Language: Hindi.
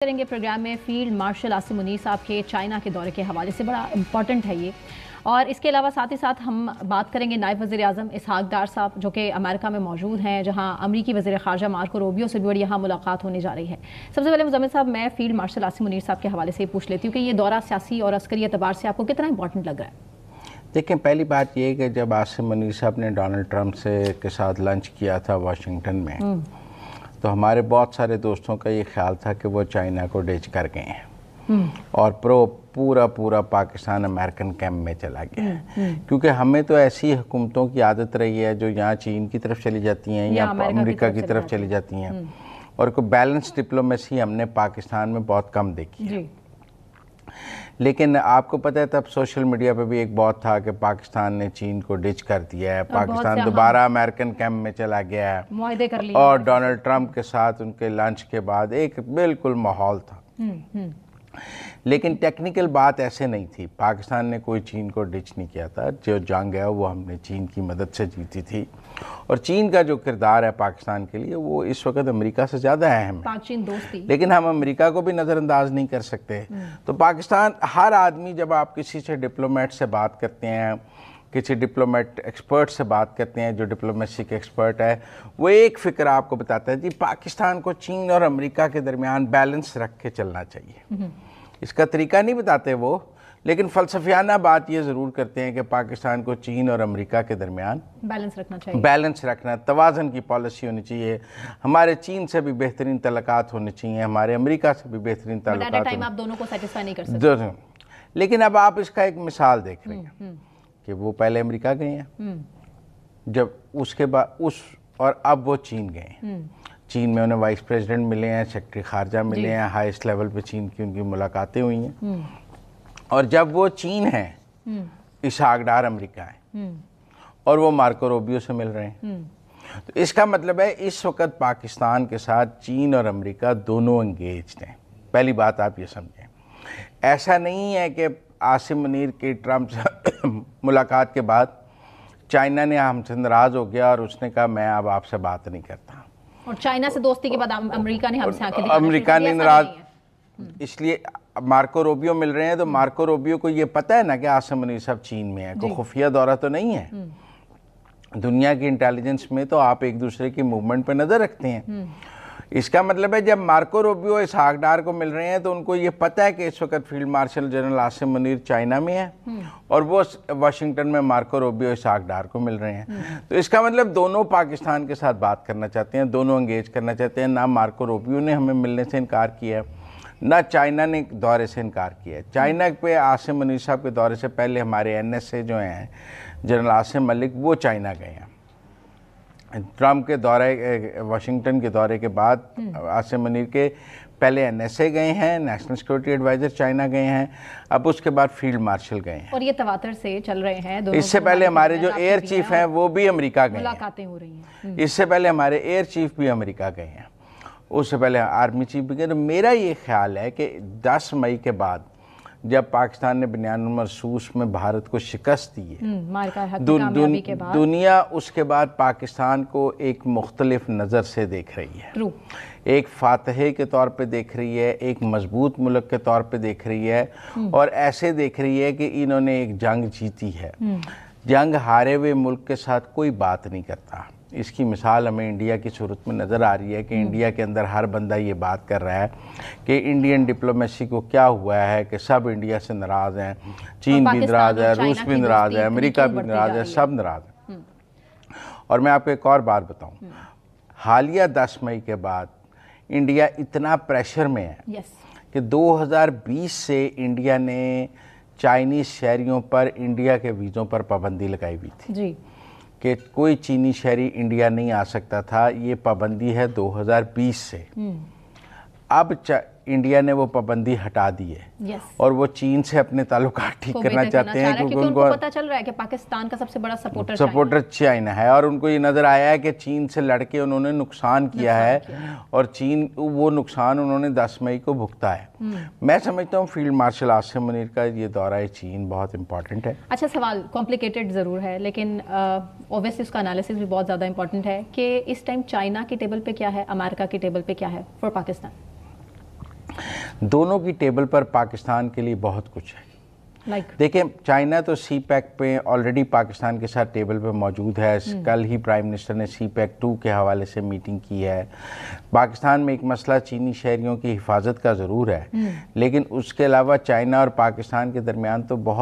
करेंगे प्रोग्राम में फील्ड मार्शल आसिम मुनीर साहब के चाइना के दौरे के हवाले से। बड़ा इम्पॉर्टेंट है ये। और इसके अलावा साथ ही साथ हम बात करेंगे नायब वज़ीर आज़म इसहाक डार साहब जो कि अमेरिका में मौजूद हैं, जहां अमरीकी वज़ीर ख़ारजा मार्को रूबियो से भी बड़ी यहाँ मुलाकात होने जा रही है। सबसे पहले मुज़म्मिल साहब, मैं फील्ड मार्शल आसिम मुनीर साहब के हवाले से पूछ लेती हूँ कि ये दौरा सियासी और अस्करी एतबार से आपको कितना इंपॉर्टेंट लग रहा है? देखें, पहली बात यह कि जब आसिम मुनीर साहब ने डोनाल्ड ट्रंप के साथ लंच किया था वाशिंगटन में, तो हमारे बहुत सारे दोस्तों का ये ख्याल था कि वो चाइना को डिच कर गए हैं और पूरा पाकिस्तान अमेरिकन कैंप में चला गया है। क्योंकि हमें तो ऐसी हुकूमतों की आदत रही है जो यहाँ चीन की तरफ चली जाती हैं या अमेरिका की तरफ चली जाती हैं, और कोई बैलेंस डिप्लोमेसी हमने पाकिस्तान में बहुत कम देखी है। लेकिन आपको पता है तब सोशल मीडिया पे भी एक बहुत था कि पाकिस्तान ने चीन को डिच कर दिया है, पाकिस्तान दोबारा अमेरिकन कैंप में चला गया है, मुआहदे कर लिए, और डोनाल्ड ट्रंप के साथ उनके लंच के बाद एक बिल्कुल माहौल था। लेकिन टेक्निकल बात ऐसे नहीं थी। पाकिस्तान ने कोई चीन को डिच नहीं किया था। जो जंग है वो हमने चीन की मदद से जीती थी, और चीन का जो किरदार है पाकिस्तान के लिए वो इस वक्त अमेरिका से ज़्यादा अहम है। चीन दोस्ती, लेकिन हम अमेरिका को भी नज़रअंदाज नहीं कर सकते। तो पाकिस्तान, हर आदमी, जब आप किसी से डिप्लोमेट से बात करते हैं, किसी डिप्लोमेट एक्सपर्ट से बात करते हैं जो डिप्लोमेसी के एक्सपर्ट है, वो एक फ़िक्र आपको बताता है जी पाकिस्तान को चीन और अमेरिका के दरमियान बैलेंस रख के चलना चाहिए। इसका तरीका नहीं बताते वो, लेकिन फ़लसफियाना बात ये ज़रूर करते हैं कि पाकिस्तान को चीन और अमेरिका के दरमियान बैलेंस रखना चाहिए, बैलेंस रखना, तवाज़न की पॉलिसी होनी चाहिए। हमारे चीन से भी बेहतरीन तल्लुकात होने चाहिए, हमारे अमेरिका से भी बेहतरीन तल्लुकात। आप दोनों को सेटिस्फाई नहीं कर सकते। लेकिन अब आप इसका एक मिसाल देख रहे हैं कि वो पहले अमेरिका गए हैं, जब उसके बाद और अब वो चीन गए हैं। चीन में उन्हें वाइस प्रेसिडेंट मिले हैं, सेक्रेटरी खारजा मिले हैं, हाईएस्ट लेवल पे चीन की उनकी मुलाकातें हुई हैं। और जब वो चीन है, इसहाक डार अमेरिका है, और वो मार्को रूबियो से मिल रहे हैं, तो इसका मतलब है इस वक्त पाकिस्तान के साथ चीन और अमेरिका दोनों एंगेज्ड हैं। पहली बात आप ये समझें, ऐसा नहीं है कि आसिम मुनीर की ट्रंप से मुलाकात के बाद चाइना ने हमसे नाराज़ हो गया और उसने कहा मैं अब आपसे बात नहीं करता, और चाइना से दोस्ती के बाद अमेरिका ने हमसे आंखें दिखाना, अमेरिका ने नाराज, इसलिए मार्को रूबियो मिल रहे हैं। तो मार्को रूबियो को ये पता है ना कि आसिम मुनीर साहब चीन में है, कोई खुफिया दौरा तो नहीं है। दुनिया की इंटेलिजेंस में तो आप एक दूसरे की मूवमेंट पे नज़र रखते हैं। इसका मतलब है जब मार्को रूबियो इसहाक डार को मिल रहे हैं तो उनको ये पता है कि इस वक्त field marshal general Asim Munir China में है, और वो वाशिंगटन में मार्को रूबियो इसहाक डार को मिल रहे हैं। तो इसका मतलब दोनों पाकिस्तान के साथ बात करना चाहते हैं, दोनों एंगेज करना चाहते हैं। ना मार्को रूबियो ने हमें मिलने से इनकार किया, ना चाइना ने दौरे से इनकार किया। चाइना पे आसिम मुनीर साहब के दौरे से पहले हमारे NSA जो हैं जनरल आसिम मलिक, वो चाइना गए हैं। ट्रंप के दौरे, वाशिंगटन के दौरे के बाद आसिम मुनीर के पहले NSA गए हैं, नेशनल सिक्योरिटी एडवाइज़र चाइना गए हैं, अब उसके बाद फील्ड मार्शल गए हैं, और ये तवातर से चल रहे हैं। दोनों इससे पहले हमारे जो एयर चीफ हैं वो भी अमेरिका गए हैं, मुलाकातें हो रही हैं। इससे पहले हमारे एयर चीफ भी अमेरिका गए हैं, उससे पहले आर्मी चीफ भी गए। तो मेरा ये ख्याल है कि 10 मई के बाद जब पाकिस्तान ने बनियान महसूस में भारत को शिकस्त दी है, दुनिया उसके बाद पाकिस्तान को एक मुख्तलिफ नज़र से देख रही है। एक फातह के तौर पे देख रही है, एक मजबूत मुल्क के तौर पे देख रही है, और ऐसे देख रही है कि इन्होंने एक जंग जीती है। जंग हारे हुए मुल्क के साथ कोई बात नहीं करता। इसकी मिसाल हमें इंडिया की सूरत में नज़र आ रही है कि इंडिया के अंदर हर बंदा ये बात कर रहा है कि इंडियन डिप्लोमेसी को क्या हुआ है कि सब इंडिया से नाराज़ हैं, चीन भी नाराज़ है, रूस भी नाराज़ है, अमेरिका भी नाराज़ है, सब नाराज़ है। और मैं आपको एक और बात बताऊं, हालिया 10 मई के बाद इंडिया इतना प्रेशर में है कि 2020 से इंडिया ने चाइनीज़ शहरियों पर इंडिया के वीज़ों पर पाबंदी लगाई हुई थी कि कोई चीनी शहरी इंडिया नहीं आ सकता था। ये पाबंदी है 2020 से। अब इंडिया ने वो पाबंदी हटा दी है, और वो चीन से अपने ताल्लुकात ठीक करना चाहते हैं, क्योंकि उनको पता चल रहा है कि पाकिस्तान का सबसे बड़ा सपोर्टर चाइना है, और उनको ये नज़र आया है कि चीन से लड़के उन्होंने नुकसान किया है, और चीन वो नुकसान उन्होंने 10 मई को भुगता है। मैं समझता हूँ फील्ड मार्शल आसिम मुनीर का ये दौरा चीन बहुत इंपॉर्टेंट है। अच्छा, सवाल कॉम्प्लिकेटेड ज़रूर है, लेकिन ऑब्वियसली उसका एनालिसिस भी बहुत ज़्यादा इंपॉर्टेंट है कि इस टाइम चाइना की टेबल पे क्या है, अमेरिका की टेबल पे क्या है फॉर पाकिस्तान। दोनों की टेबल पर पाकिस्तान के लिए बहुत कुछ है। देखें, चाइना तो सी पैक पे ऑलरेडी पाकिस्तान के साथ टेबल पे मौजूद है। कल ही प्राइम मिनिस्टर ने सी पैक 2 के हवाले से मीटिंग की है। पाकिस्तान में एक मसला चीनी शहरियों की हिफाजत का ज़रूर है, लेकिन उसके अलावा चाइना और पाकिस्तान के दरमियान तो बहुत